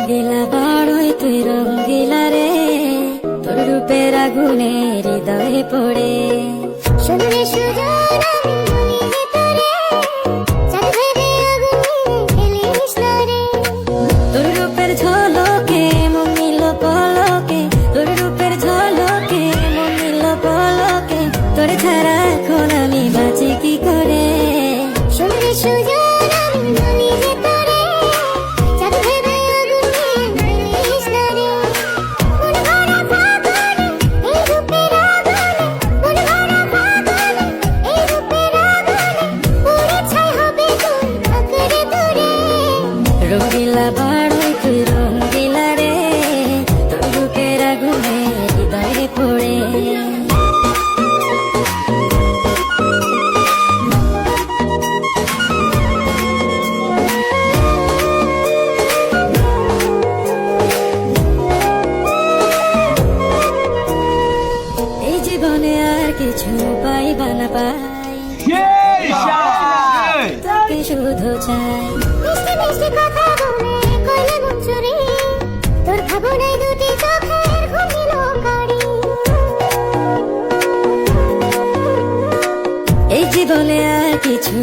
রঙ্গিলা বড়ই তুই রঙ্গিলা রে, তোর রূপের আগুনে হৃদয়ে পড়ে। শুনলে সুজন আমি বলি যে তোরে, চাঁদ ভেবে আগুনে ফেলিস না রে। তোর রূপের ঝলকে মন নিল পলকে, তোর রূপের ঝলকে মন নিল পলকে, তোর ছাড়া এখন আমি বাঁচি কি করে। শুনলে সুজন আমি বলি যে তোরে, চাঁদ ভেবে আগুনে ফেলিস না রে। মন ভরা ফাগুনে এই রূপের আগুনে, মন ভরা ফাগুনে এই রূপের আগুনে, পুড়ে ছাই হবে তুই আঁকড়ে ধরে। রঙ্গিলা বড়ই তুই রঙ্গিলা রে, তোর রূপের আগুনে হৃদয়ে পড়ে। এই জীবনে আর কিছু পাইবা না পাই, তোকে শুধু চাই। মিষ্টি মিষ্টি কথা বলে কইলে মন চুরি, তোর ভাবনায় দুটি চোখের ঘুম দিল কারি। এই জীবনে আর কিছু